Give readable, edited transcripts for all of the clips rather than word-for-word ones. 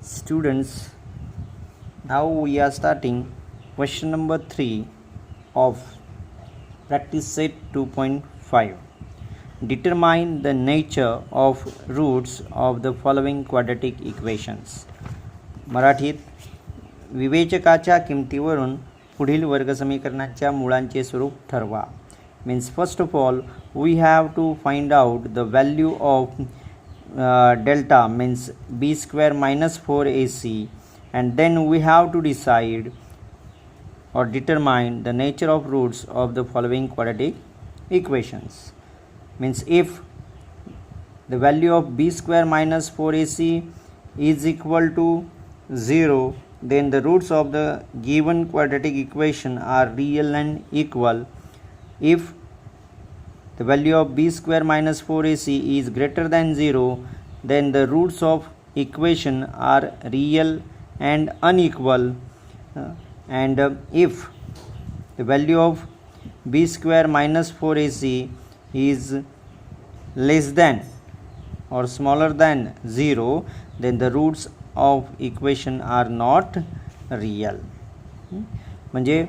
Students, now we are starting question number 3 of practice set 2.5. Determine the nature of roots of the following quadratic equations. मराठीत विवेचकाच्या किमतीवरून पुढील वर्गसमीकरणाच्या मुळांचे स्वरूप ठरवा. Means first of all we have to find out the value of delta, means b square minus 4ac, and then we have to decide or determine the nature of roots of the following quadratic equations. Means if the value of b square minus 4ac is equal to 0, then the roots of the given quadratic equation are real and equal. If the value of b square minus 4ac is greater than 0, then the roots of equation are real and unequal. And if the value of b square minus 4ac is less than or smaller than 0, then the roots of equation are not real. म्हणजे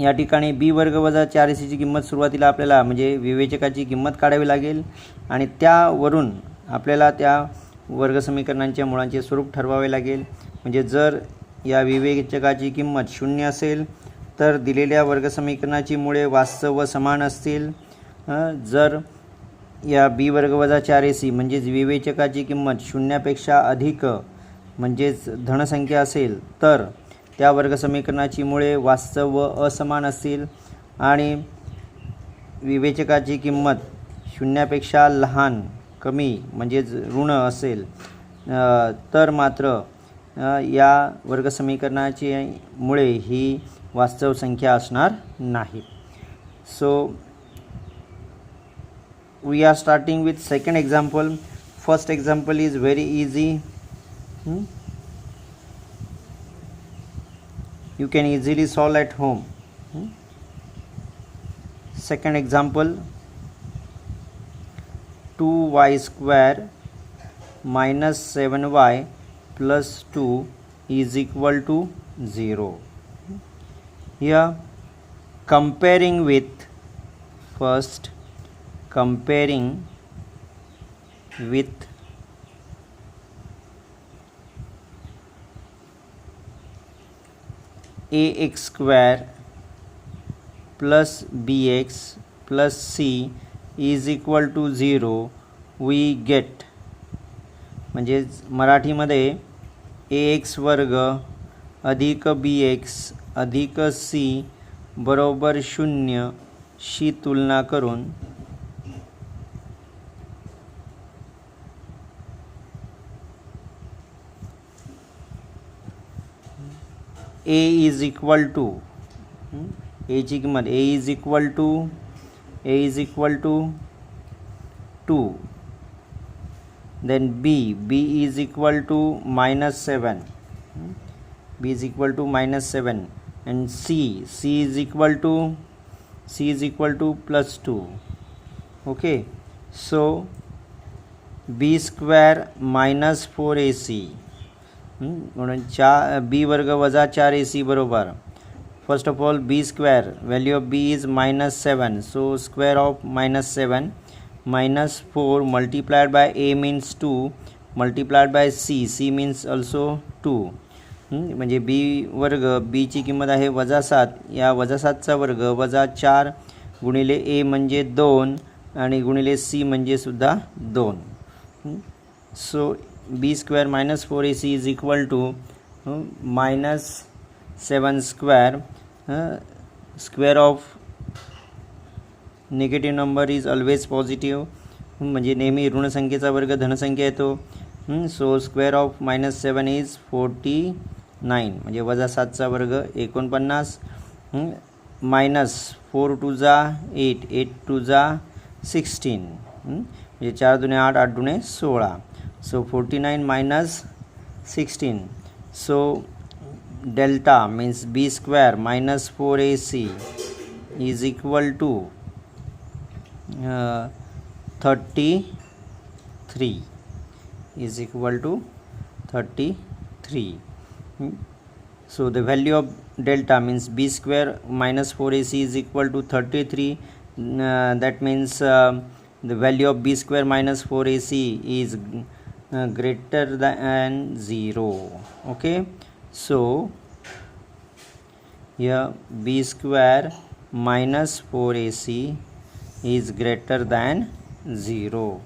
या ठिकाणी B वर्ग वजा 4ac किंमत सुरुवातीला आपल्याला म्हणजे विवेचकाची किंमत काढावी लागेल आणि त्यावरून आपल्याला त्या वर्गसमीकरणांच्या मुळांचे स्वरूप ठरवावे लागेल. म्हणजे जर या विवेचकाची किंमत 0 असेल तर दिलेल्या वर्गसमीकरणाची मुळे वास्तव व समान असतील. जर या बी वर्ग वजा 4ac म्हणजेच विवेचकाची किंमत 0 पेक्षा अधिक म्हणजेच धनसंख्या असेल तर त्या वर्गसमीकरणाची मुळे वास्तव व असमान असतील आणि विवेचकाची किंमत 0 पेक्षा लहान कमी म्हणजेच ऋण असेल तर मात्र या वर्गसमीकरणाची मुळे ही वास्तव संख्या असणार नाही. सो we are starting with second example. First example is very easy. You can easily solve at home. Second example, 2y square minus 7y plus 2 is equal to 0. Here comparing with ax square plus bx plus c is equal to 0 we get, म्हणजे मराठीमध्ये ax वर्ग अधिक bx अधिक c बरोबर 0 she तुलना करून a is equal to a ची किंमत a is equal to 2, then b is equal to minus 7, b is equal to minus 7, and c is equal to plus 2. Okay, so b square minus 4ac म्हणून B वर्ग वजा 4ac बरोबर first of all B square value of B is minus 7, so square of minus 7 minus 4 multiplied by a means 2 multiplied by c means also 2. म्हणजे B वर्ग बीची किंमत आहे वजा 7, या वजा 7चा वर्ग वजा 4 गुणिले a म्हणजे 2 आणि गुणिले c म्हणजे सुद्धा 2. सो b square minus 4ac is equal to minus 7 square. Square of negative number is always positive, म्हणजे नेहमी ऋण संख्येचा वर्ग धनसंख्या येतो. सो स्क्वेअर ऑफ minus 7 is 49, म्हणजे वजा 7चा वर्ग 49 minus 4 2 जा 8 8 2 जा 16, म्हणजे 4 दुने 8 8 दुने 16. So 49 minus 16. So delta means b square minus 4ac is equal to 33 is equal to 33. So the value of delta means b square minus 4ac is equal to 33. That means the value of b square minus 4ac is greater than 0. Okay, so here b square minus 4ac is greater than 0.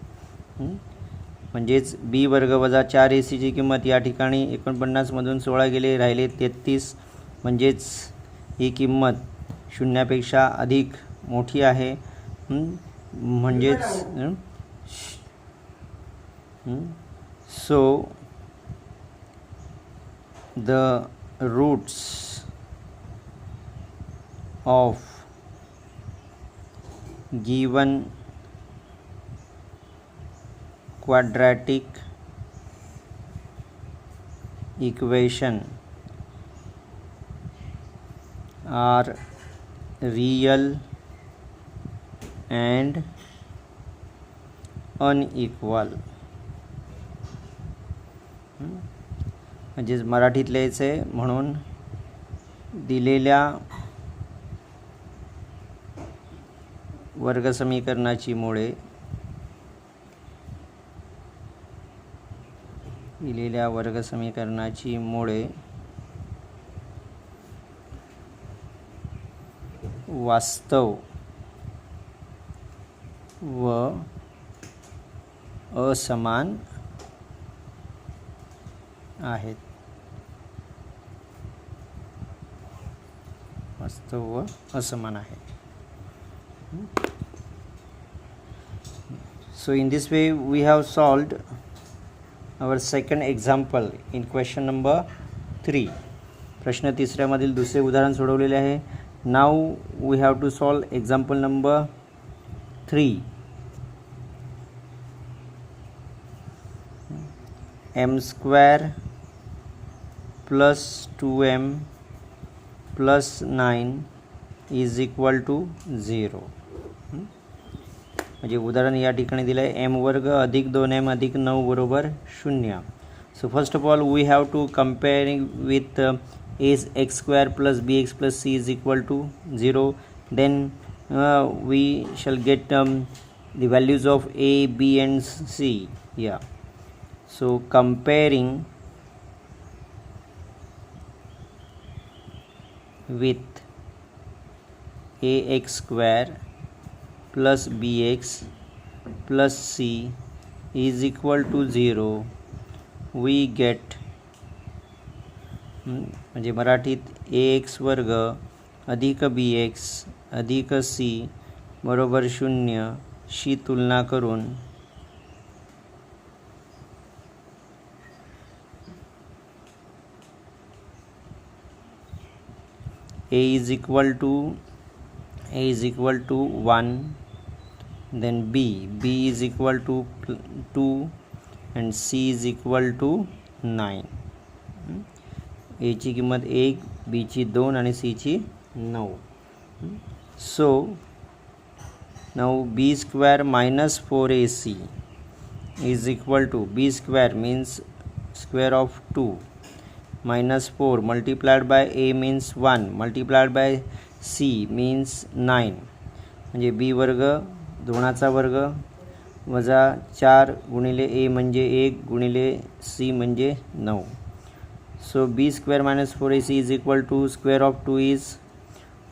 म्हणजेच B वर्ग वजा 4ac ची किंमत या ठिकाणी 49 मधून 16 गेले, राहिले 33. म्हणजेच ही किंमत शून्यापेक्षा अधिक मोठी आहे. म्हणजेच so the roots of given quadratic equation are real and unequal. म्हणजे मराठीत लिहायचं आहे, म्हणून दिलेल्या वर्गसमीकरणाची मुळे वास्तव व असमान आहेत. So in this way we have solved our second example in question number 3. प्रश्न तिसऱ्यामधील दुसरे उदाहरण सोडवलेले आहे. Now we have to solve example number 3. m square plus 2m plus 9 is equal to 0. म्हणजे उदाहरण या ठिकाणी दिलं आहे m वर्ग अधिक 2m अधिक 9 बरोबर 0. So first of all we have to comparing with is x square plus bx plus c is equal to 0. Then we shall get the values of a, b and c. Yeah. So comparing with ax square plus bx plus c is equal to 0, we get म्हणजे मराठीत ax वर्ग अधिक bx अधिक c बरोबर 0 she तुलना करून a is equal to 1, then b is equal to 2 and c is equal to 9. a ची किंमत 1, b ची 2 आणि c ची 9. So now b square minus 4ac is equal to b square means square of 2 minus 4 multiplied by a means 1 multiplied by c means 9. म्हणजे b वर्ग 2चा वर्ग वजा 4 गुणिले a म्हणजे 1 गुणिले c म्हणजे 9. So b square minus 4ac is equal to square of 2 is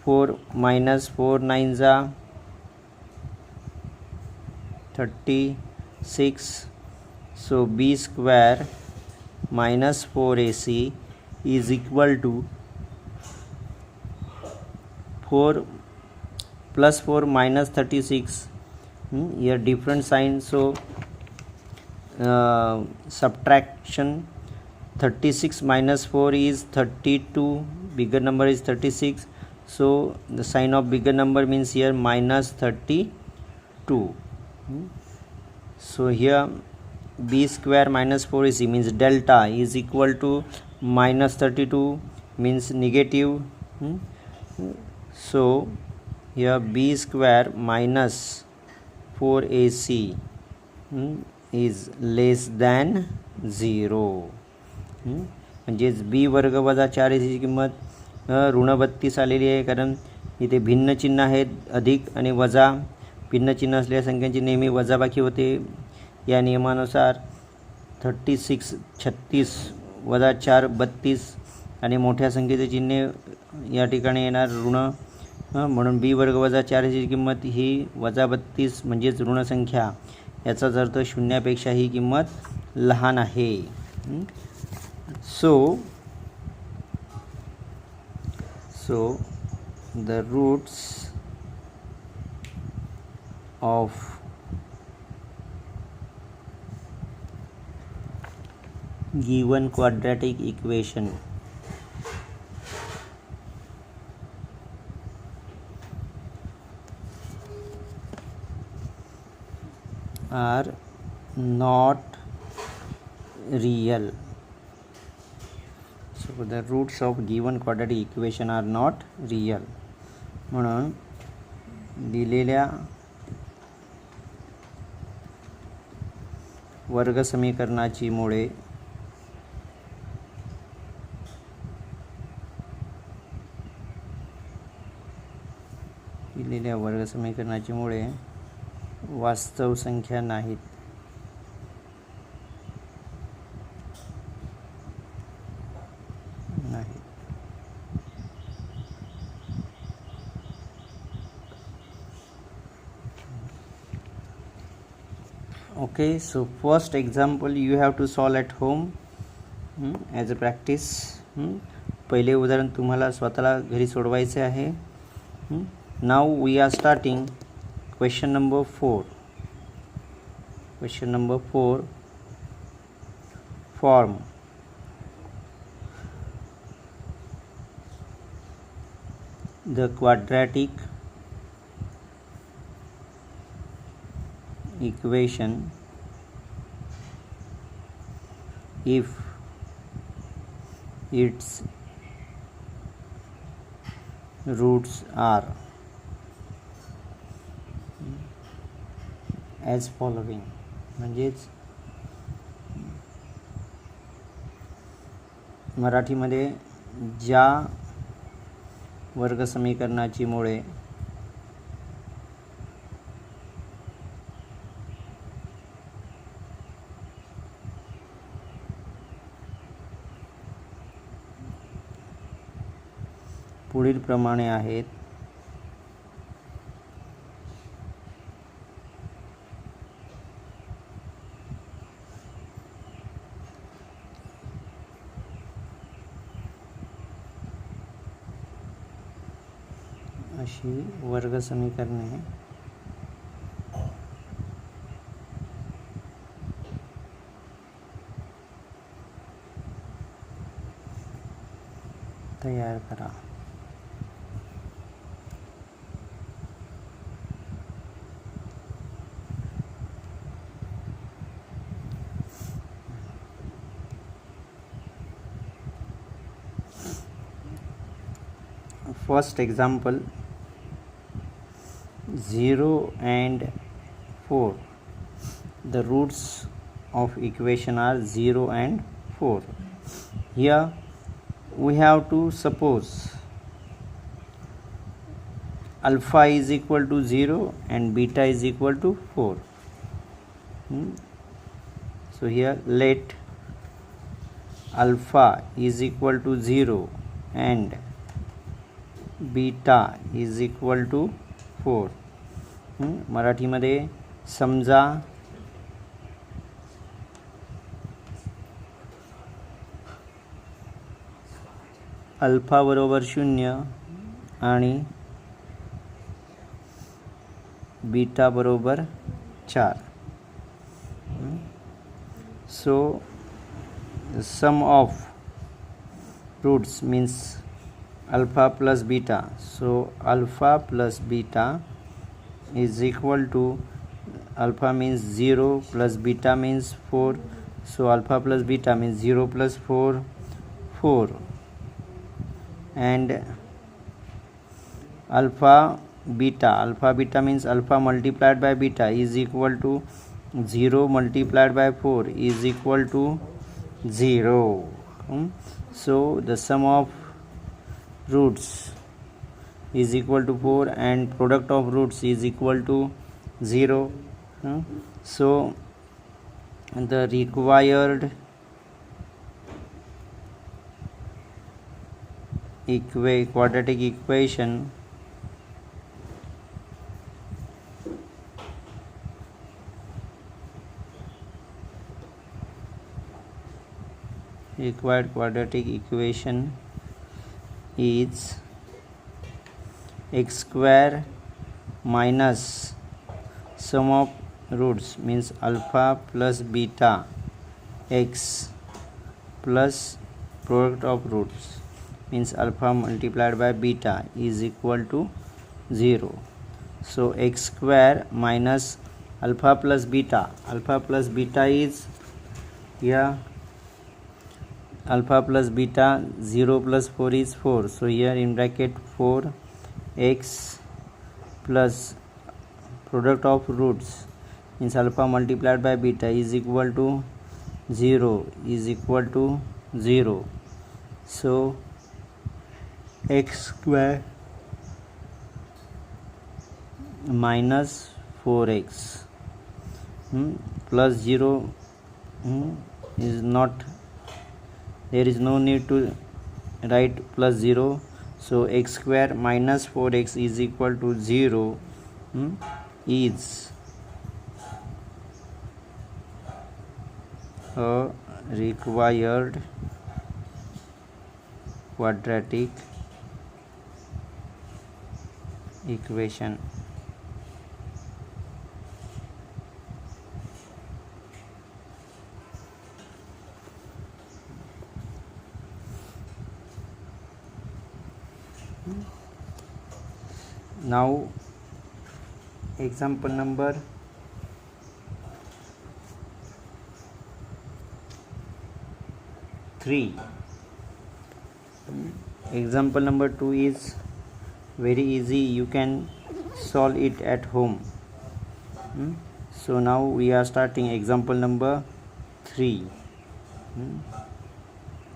4 minus 4 9s are 36. So b square minus 4ac is equal to 4 plus 4 minus 36. Here different sign, so subtraction. 36 minus 4 is 32, bigger number is 36, so the sign of bigger number means here minus 32. So here b square minus 4ac means delta is equal to minus 32 means negative. So here b square minus 4ac is less than 0. म्हणजेच B वर्ग वजा 4 याची किंमत ऋण 32 आलेली आहे, कारण इथे भिन्न चिन्ह आहेत, अधिक आणि वजा. भिन्न चिन्ह असलेल्या संख्यांची नेहमी वजाबाकी होते. या नियमानुसार 36 वजा 4 32 आणि मोठ्या संख्येचे चिन्ह या ठिकाणी येणार ऋण. म्हणून बी वर्ग वजा 4 याची किंमत ही वजा 32 म्हणजेच ऋण संख्या. याचाच अर्थ शून्यापेक्षा ही किंमत लहान आहे. So the roots of given quadratic equation are not real. So the roots of given quadratic equation are not real. म्हणून दिलेल्या वर्ग समीकरणाची मुळे वास्तव संख्या नाहीत. Okay, so first example you have to solve at home as a practice. पहिले उदाहरण तुम्हाला स्वतःला घरी सोडवायचे आहे. Now we are starting question number 4. Question number 4, form the quadratic equation if its roots are as following. म्हणजेच मराठीमध्ये ज्या वर्ग समीकरणाची मुळे पुढील प्रमाणे आहेत. अशी वर्ग समीकरणे तयार करा. First example, 0 and 4. The roots of equation are 0 and 4. Here we have to suppose alpha is equal to 0 and beta is equal to 4. So here let alpha is equal to 0 and beta is equal to 4. मराठीमध्ये समजा alpha बरोबर 0 आणि beta बरोबर 4. So sum of roots means alpha plus beta. So alpha plus beta is equal to, alpha means 0 plus beta means 4. So alpha plus beta means 0 plus 4, 4. And alpha beta means alpha multiplied by beta is equal to 0 multiplied by 4 is equal to 0. So the sum of roots is equal to 4 and product of roots is equal to 0. So the required quadratic equation is x square minus sum of roots means alpha plus beta x plus product of roots means alpha multiplied by beta is equal to 0. So x square minus alpha plus beta is here alpha plus beta, 0 plus 4 is 4. So here in bracket 4 x plus product of roots means alpha multiplied by beta is equal to 0 So x square minus 4x plus 0 is not, there is no need to write plus 0. So x square minus 4x is equal to 0 is a required quadratic equation. Now example number 3. Example number 2 is very easy, you can solve it at home. So now we are starting example number 3.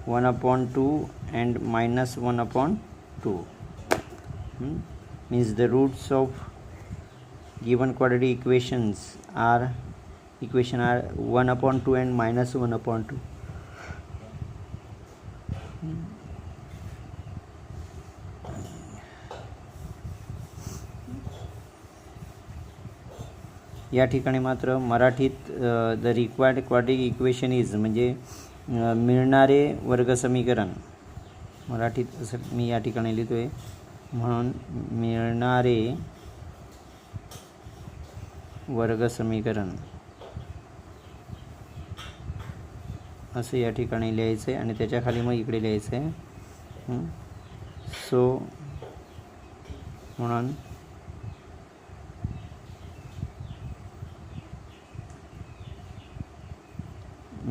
1 upon 2 and minus 1 upon 2 means the roots of given quadratic equations are 1 upon 2 and minus 1 upon 2. या ठिकाणी मात्र मराठीत the required quadric equation is म्हणजे मिळणारे वर्गसमीकरण, मराठीत असं मी या ठिकाणी लिहितो आहे म्हणून मिळणारे वर्गसमीकरण असं या ठिकाणी लिहायचं आहे आणि त्याच्या खाली मग इकडे लिहायचं आहे. सो म्हणून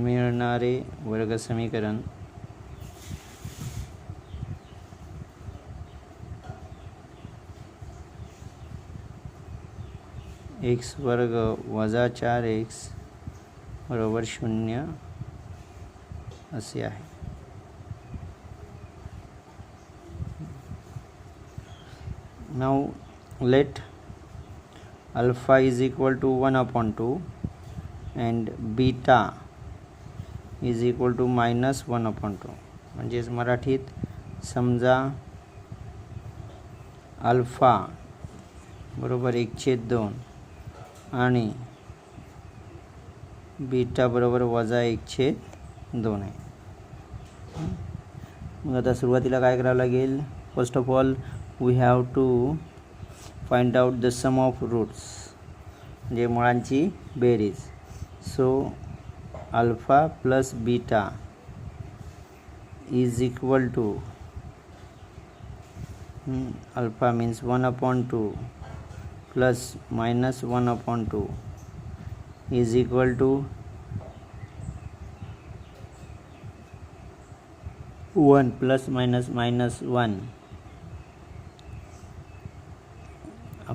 मिळणारे वर्गसमीकरण एक्स वर्ग वजा 4x बरोबर 0 असे आहे. Now let alpha is equal to 1 upon 2 and beta is equal to minus 1 upon 2. म्हणजेच मराठीत समजा अल्फा बरोबर 1/2 आणि बीटा बरोबर वजा 1/2 आहे. मग आता सुरुवातीला काय करावं लागेल, first of all we have to find out the sum of roots म्हणजे मुळांची बेरीज. So alpha plus beta is equal to alpha means 1 upon 2 plus minus 1 upon 2 is equal to 1 plus minus minus 1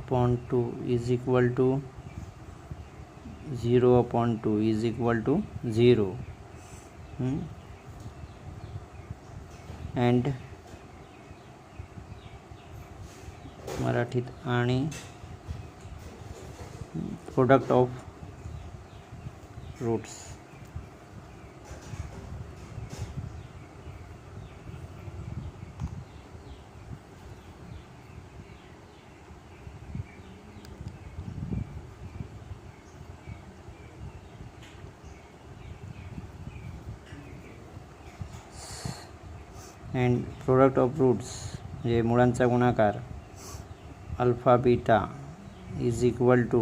upon 2 is equal to 0 upon 2 is equal to 0. and मराठीत आणि product of roots. And product of roots म्हणजे मुळांचा गुणाकार alpha beta is equal to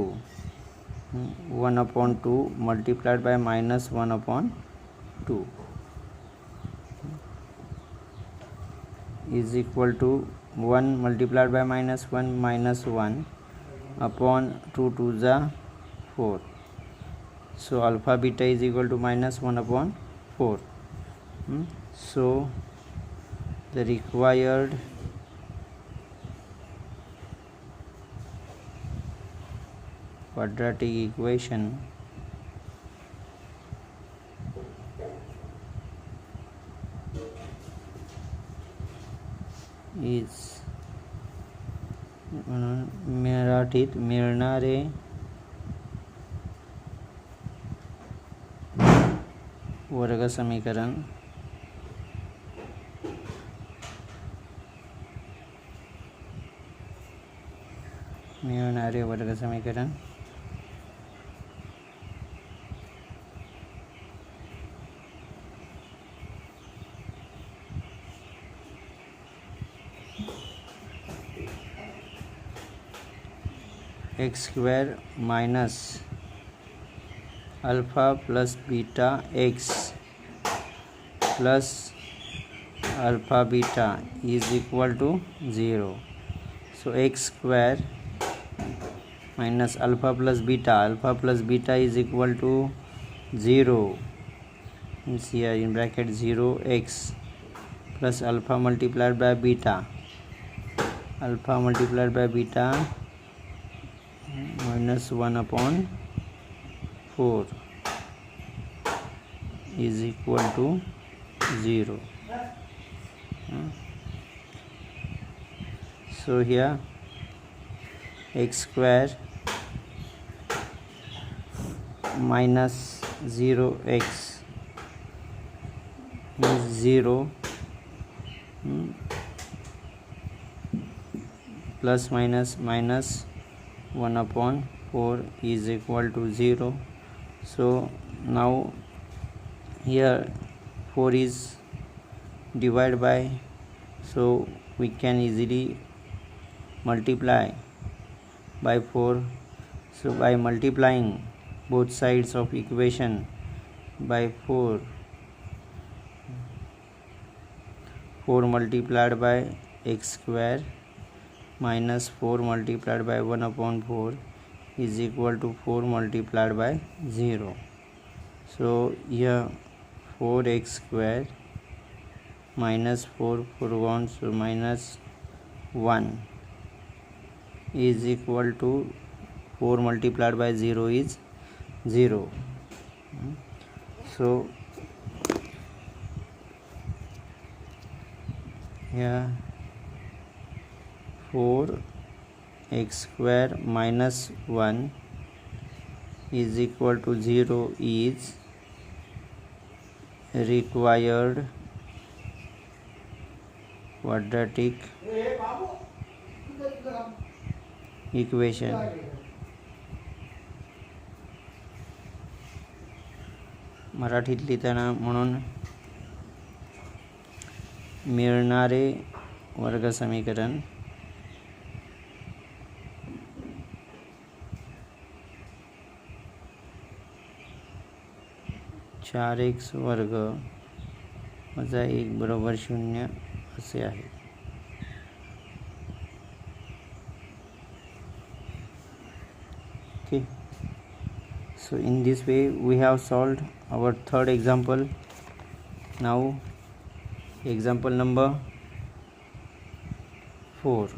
1/2 multiplied by -1/2 is equal to 1 multiplied by -1 -1 upon 2 to the 4. So alpha beta is equal to -1/4. So the required quadratic equation is मराठीत मिळणारे वर्गसमीकरण x square minus alpha plus beta x plus alpha beta is equal to 0. So x square minus alpha plus beta is equal to 0. Means here in bracket 0x plus alpha multiplied by beta -1/4 is equal to 0. So here x square minus 0x is 0 plus minus 1/4 is equal to 0. So now here 4 is divided by, so we can easily multiply by 4. So by multiplying both sides of equation by 4 multiplied by x square minus 4 multiplied by 1/4 is equal to 4 multiplied by 0. So here 4x square minus 4 gone, so minus 1 is equal to 4 multiplied by 0 is 0. So here 4x square minus 1 is equal to 0 is required quadratic equation. मराठीत लिहिताना म्हणून मिळणारे वर्गसमीकरण चार x वर्ग वजा 1 बरोबर 0 असे आहे. Okay, so in this way we have solved our third example. Now example number 4.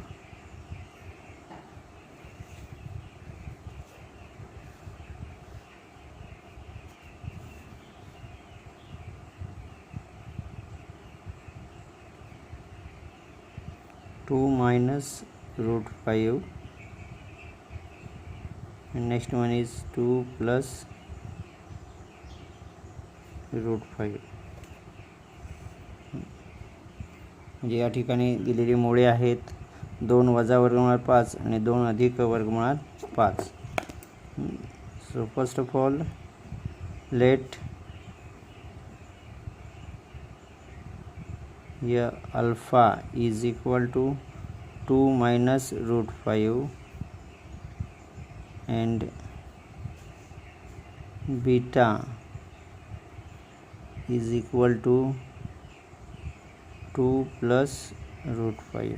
2 minus root 5 and next one is 2 plus root 5. म्हणजे या ठिकाणी दिलेली मुळे आहेत 2 वजा वर्गमुळात 5 आणि 2 अधिक वर्गमुळात 5. सो first of all let here alpha is equal to 2 minus root 5 and beta is equal to 2 plus root 5.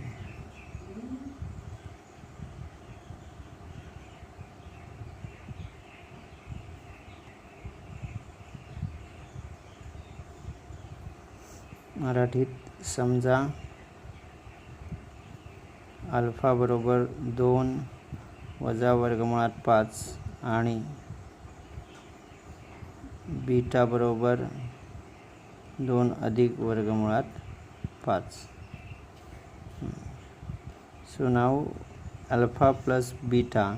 मराठीत समजा अल्फा बरोबर 2 वजा वर्गमुळात 5 आणि बीटा बरोबर 2 अधिक वर्गमुळात 5. So now alpha plus beta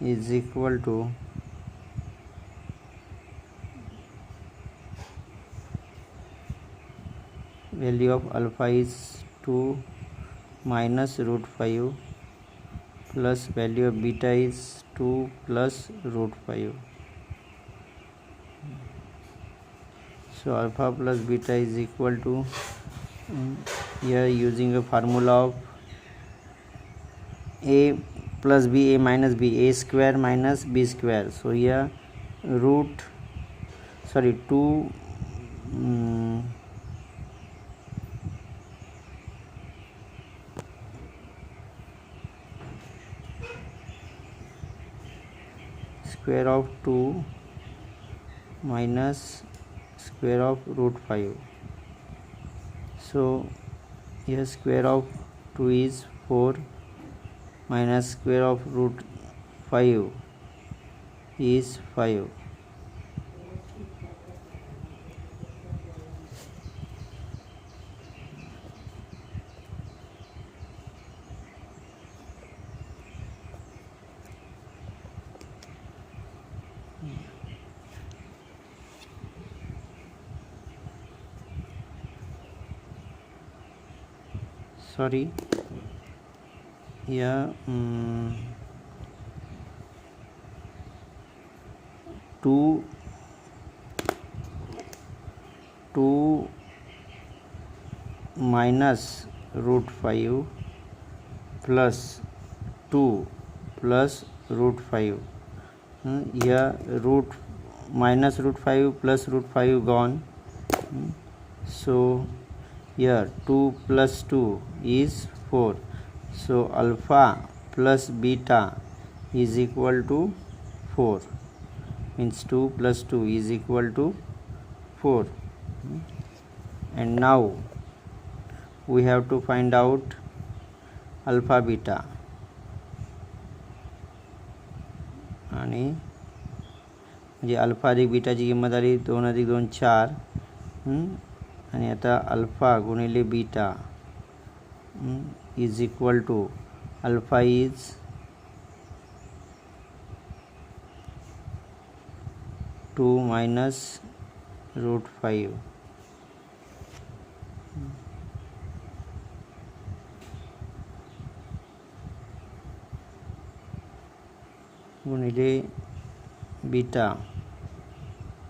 is equal to value of alpha is 2 minus root 5 plus value of beta is 2 plus root 5. So alpha plus beta is equal to here using a formula of a plus b, a minus b, a square minus b square. So here root 2 square of 2 minus square of root 5. So here square of 2 is 4 minus square of root 5 is 5. Sorry, here 2 minus root 5 plus 2 plus root 5. Here root minus root 5 plus root 5 gone. So here 2 plus 2 is 4. So alpha plus beta is equal to 4. Means 2 plus 2 is equal to 4. And now we have to find out alpha beta. आणि म्हणजे alpha अधिक बीटाची किंमत आली 2 अधिक 2 4. आणि आता alpha गुणिले beta is equal to alpha is 2 minus root 5 गुणिले beta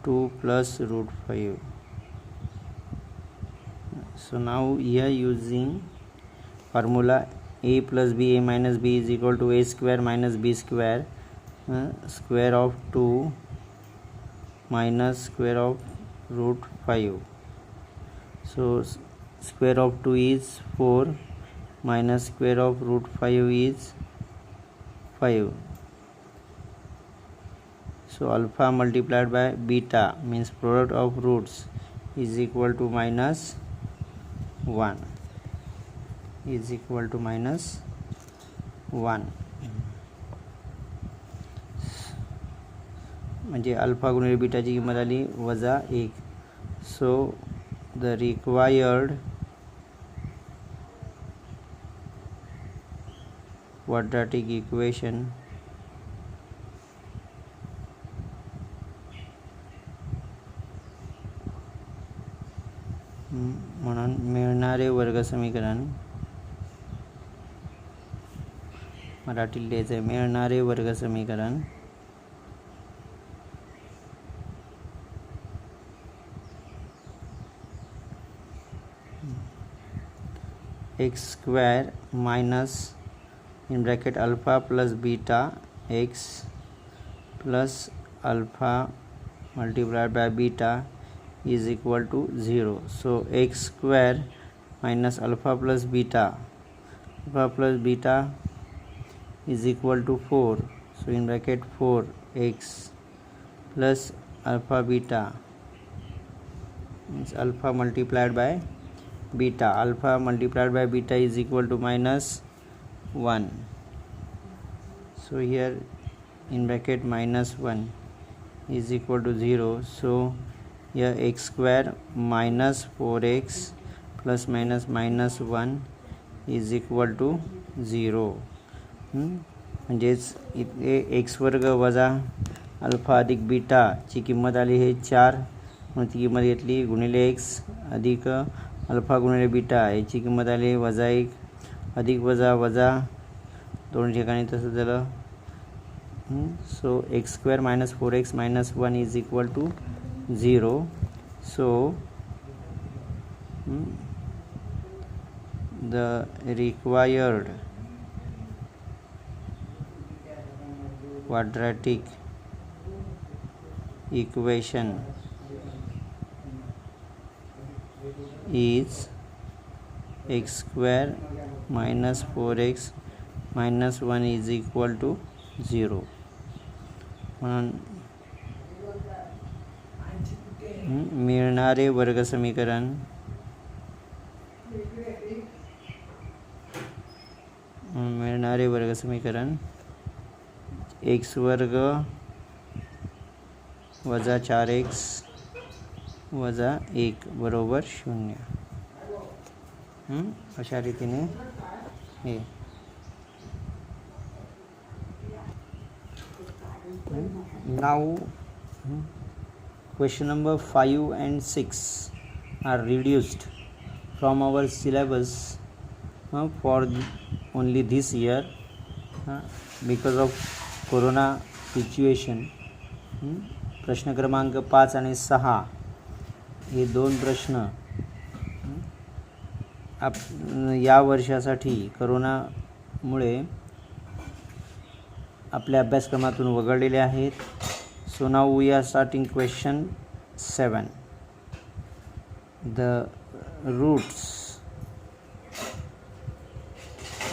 2 plus root 5. So now here using formula a plus b, a minus b is equal to a square minus b square, square of 2 minus square of root 5. So square of 2 is 4 minus square of root 5 is 5. So alpha multiplied by beta means product of roots is equal to minus 1 is equal to minus 1. म्हणजे alpha गुणिले बीटाची किंमत आली वजा 1. So the required quadratic equation म्हणून मिळणारे वर्गसमीकरण मराठीत लिहायचं आहे मिळणारे वर्गसमीकरण x square minus in bracket alpha plus beta x plus alpha multiplied by beta is equal to 0. So x square minus alpha plus beta is equal to 4. So in bracket 4x plus alpha beta means alpha multiplied by beta. Alpha multiplied by beta is equal to minus 1. So here in bracket minus 1 is equal to 0. So here x square minus 4x plus minus 1 is equal to 0. म्हणजेच इथे x वर्ग वजा alpha अधिक beta ची किंमत आली आहे 4 म्हणून ती किंमत घेतली गुणिले एक्स अधिक अल्फा गुणिले बीटा याची किंमत आली वजा 1 अधिक वजा दोन ठिकाणी तसं झालं. So x square minus 4x minus 1 is equal to 0. So the required quadratic equation is x square minus 4x minus 1 is equal to 0. मिळणारे वर्गसमीकरण एक्स वर्ग वजा 4x वजा 1 बरोबर 0. अशा रीतीने हे now question number 5 and 6 are reduced from our syllabus for only this year because of corona situation. प्रश्न क्रमांक 5 आणि 6 हे दोन प्रश्न या वर्षासाठी करोनामुळे आपल्या अभ्यासक्रमातून वगळलेले आहेत. So now we are starting question 7. The roots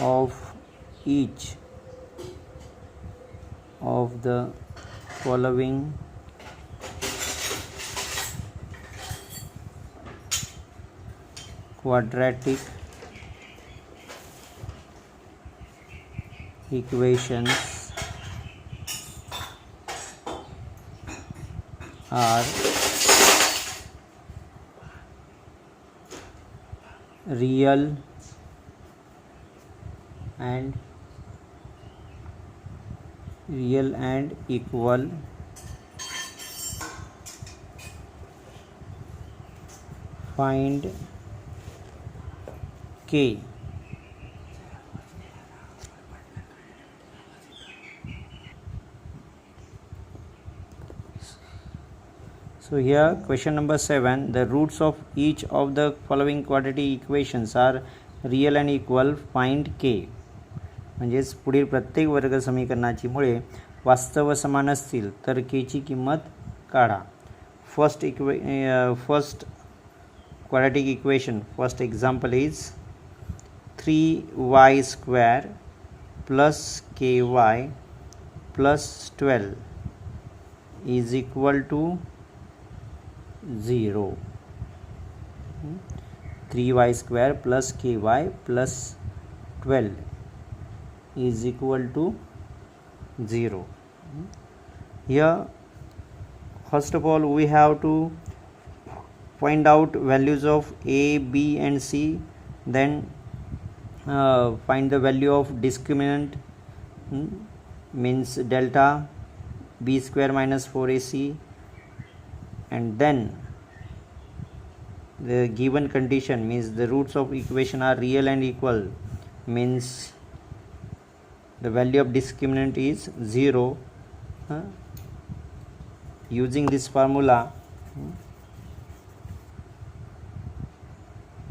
of each of the following quadratic equations are real and equal. Find K. So here question number 7, the roots of each of the following quadratic equations are real and equal. Find K. म्हणजेच पुढील प्रत्येक वर्ग समीकरणाची मुळे वास्तव समान असतील तर k ची किंमत काढा. First quadratic equation, first example is 3y square plus ky plus 12 is equal to 0. 3y square plus ky plus 12 is equal to 0. Here first of all we have to find out values of a, b and c, then find the value of discriminant means delta b square minus 4ac, and then the given condition means the roots of equation are real and equal, means the value of discriminant is 0. Using this formula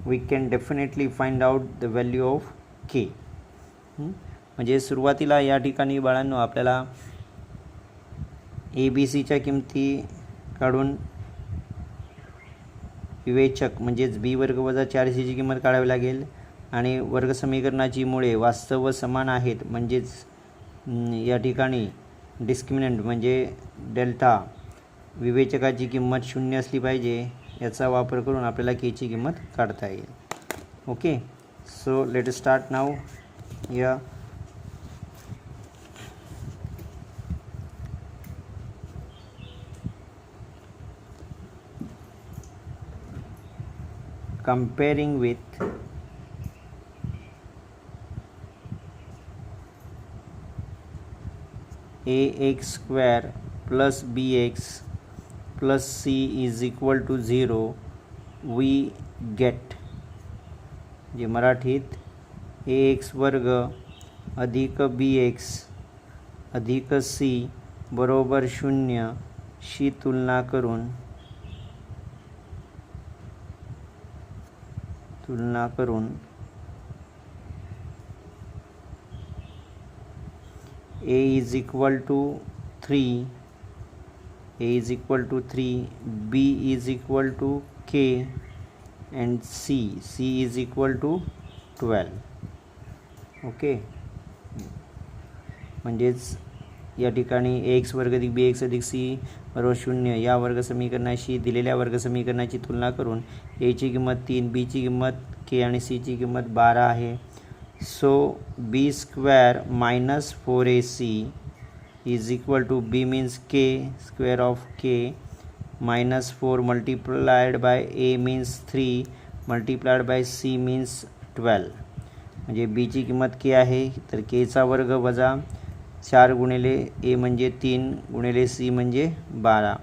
we can definitely find out the value of k. म्हणजे सुरुवातीला या ठिकाणी बाळांनो आपल्याला ABCच्या किमती काढून विवेचक म्हणजेच B वर्ग वजा 4cची किंमत काढावी लागेल, आणि वर्ग समीकरणाची मुळे वास्तव व समान आहेत, म्हणजेच या ठिकाणी डिस्क्रिमिनंट म्हणजे डेल्टा विवेचकाची किंमत 0 असली पाहिजे, याचा वापर करून आपल्याला केची किंमत काढता येईल. Okay, so let us start now. या comparing with ax square plus bx plus c is equal to 0 we get जे मराठीत ax वर्ग अधिक bx अधिक c बरोबर 0 शी तुलना करून a is equal to 3, b is equal to k, and c is equal to 12. Okay, म्हणजेच या ठिकाणी ax वर्ग अधिक bx अधिक c बरोबर 0 या वर्ग समीकरणाशी दिलेल्या वर्ग समीकरणाची तुलना करून a ची किंमत 3, b ची किंमत k आणि c ची किंमत 12 आहे. So b square minus 4ac is equal to b means k square of k minus 4 multiplied by a means 3 multiplied by c means 12. म्हणजे b ची किंमत k आहे, तर k चा वर्ग वजा 4 गुणिले a म्हणजे 3 गुणिले c म्हणजे 12.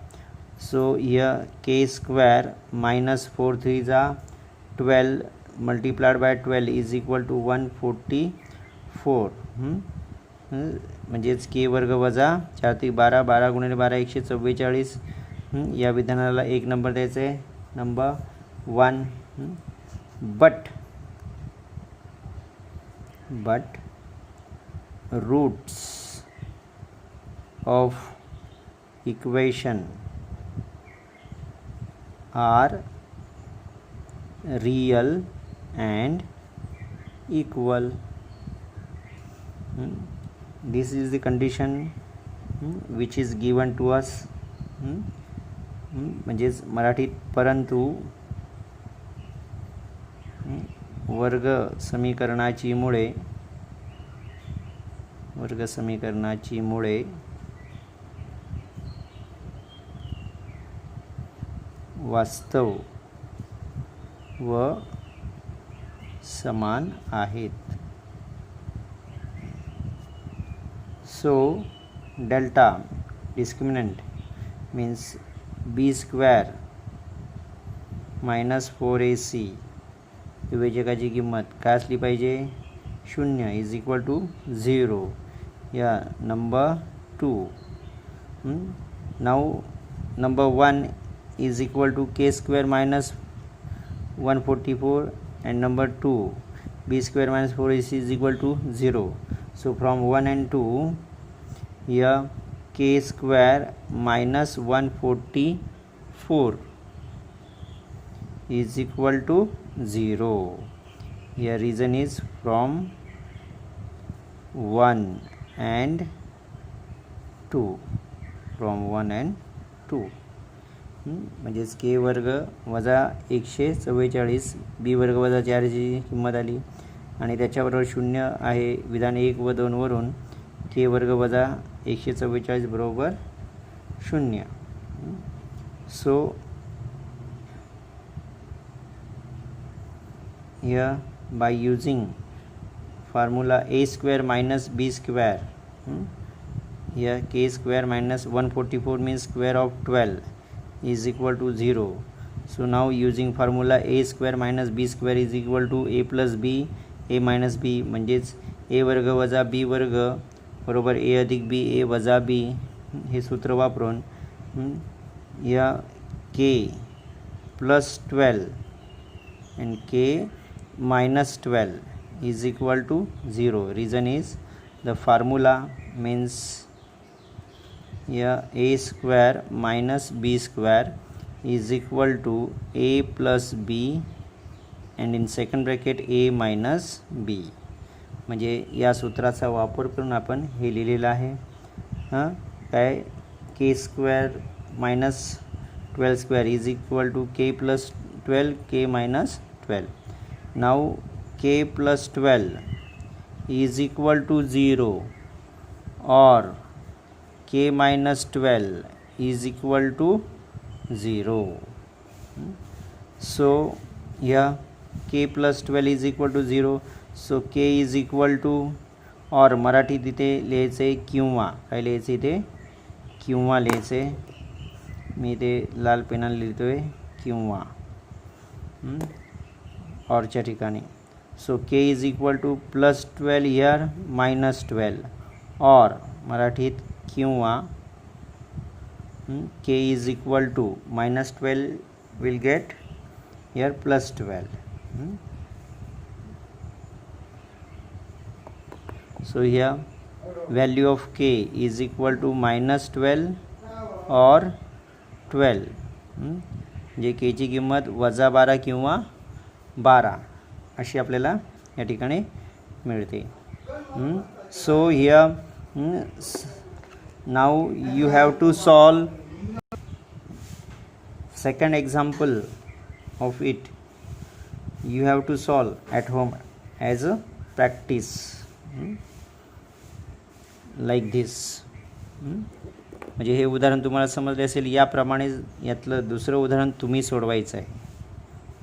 So here k square minus 4 3 जा 12 multiplied by 12 is equal to 144. म्हणजेच k वर्ग वजा 4 ते 12 12 गुणिले 12 144. या विधानाला 1 नंबर द्यायचा आहे, number 1. But roots of equation are real and equal. This is the condition which is given to us. म्हणजेच मराठीत परंतु वर्ग समीकरणाची मुळे वास्तव व समान आहेत. So delta discriminant means b square minus 4ac विवेचकाची किंमत काय असली पाहिजे 0 इज इक्वल टू 0. या number 2. Now number 1 is equal to k square minus 144, and number 2 b square minus 4ac is equal to 0. So from 1 and 2 here k square minus 144 is equal to 0. Here reason is from 1 and 2, from 1 and 2. म्हणजेच के वर्ग वजा 144 B वर्ग वजा 4ची किंमत आली, आणि त्याच्याबरोबर 0 आहे विधान 1 व 2 वरून के वर्ग वजा 144 बरोबर 0. सो here by using formula a square minus b square Here k square minus 144 means square of 12 is equal to 0. So now using formula a square minus b square is equal to a plus b a minus b, म्हणजेच a वर्ग वजा b वर्ग बरोबर a अधिक b a वजा b हे सूत्र वापरून या k plus 12 and k minus 12 is equal to 0. Reason is the formula means a square minus b square is equal to a plus b and in second bracket a minus b. म्हणजे या सूत्राचा वापर करून आपण हे लिहिलेलं आहे. काय k square minus 12 square is equal to k plus 12 k minus 12. Now k plus 12 is equal to 0 और k minus 12 is equal to 0. So here k plus 12 is equal to 0. So k is equal to और मराठीत इथे लिहायचे किंवा काय लिहायचे इथे किंवा लिहायचे. मी इथे लाल पेनाने लिहितोय किंवा औरच्या ठिकाणी. सो k is equal to plus 12 here minus 12 और मराठीत किंवा k is equal to minus 12 will get here plus 12. So here value of k is equal to minus 12 or 12. J k ची किंमत वजा 12 किंवा 12 अशी आपल्याला या ठिकाणी मिळते. So here now you have to solve second example of it. You have to solve at home as a practice like this. म्हणजे हे उदाहरण तुम्हाला समजले असेल. याप्रमाणे यातलं दुसरं उदाहरण तुम्ही सोडवायचं आहे.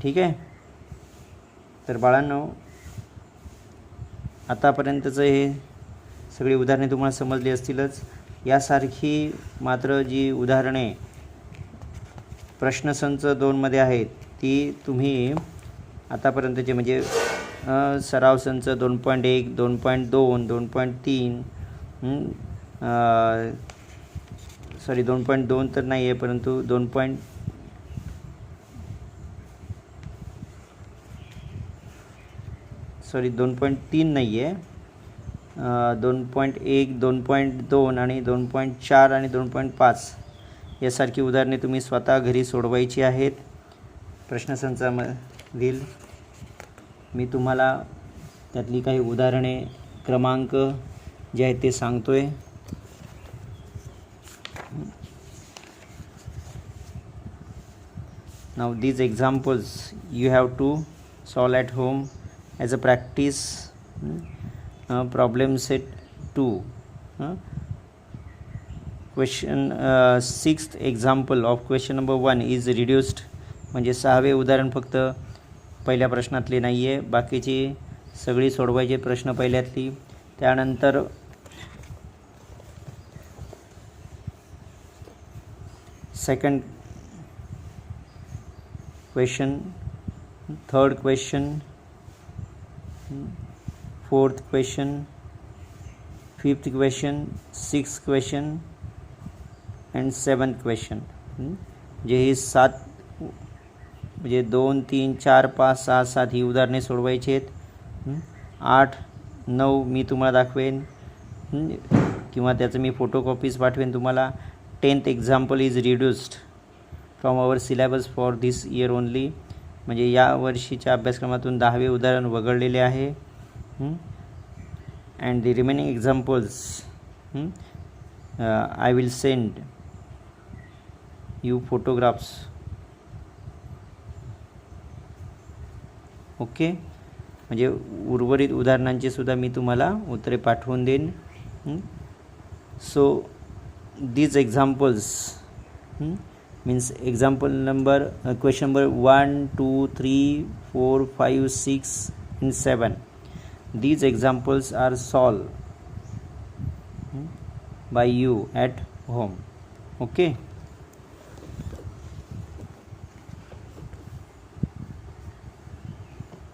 ठीक आहे. तर बाळांनो आतापर्यंतचं हे सगळी उदाहरणे तुम्हाला समजली असतीलच. यासारखी मात्र जी उदाहरणे प्रश्नसंच 2 मध्ये आहेत ती तुम्ही आतापर्यंतचे म्हणजे सराव संच 2.1 2.2 2.3 सॉरी 2.2 तर नाही आहे परंतु 2.3 नाही आहे. 2.1 2.2 आणि 2.4 आणि 2.5 यासारखी उदाहरणे तुम्ही स्वतः घरी सोडवायची आहेत. प्रश्नसंचामधील मी तुम्हाला त्यातली काही उदाहरणे क्रमांक जे आहेत ते सांगतोय. Now these examples you have to solve at home as a practice. Problem set 2. Question 6th example of question number 1 is reduced. म्हणजे 6वे उदाहरण फक्त पहिल्या प्रश्नातले नाही आहे. बाकीची सगळी सोडवायचे प्रश्न पहिल्यातली. त्यानंतर second question, third question, fourth question, fifth question, sixth question and seventh question. म्हणजे ही 7 म्हणजे 2 3 4 5 6 7 ही उदाहरणे सोडवायची आहेत. 8 9 मी तुम्हाला दाखवेन किंवा त्याचं मी फोटोकॉपीज पाठवेन तुम्हाला. 10th example is reduced from our syllabus for this year only. म्हणजे या वर्षीच्या अभ्यासक्रमातून 10वे उदाहरण वगळलेले आहे. And the remaining examples I will send you photographs. Okay. म्हणजे उर्वरित उदाहरणांची सुद्धा मी तुम्हाला उत्तरे पाठवून देईन. सो these examples means example number question number 1 2 3 4 5 6 and 7. These examples are solved by you at home. Okay.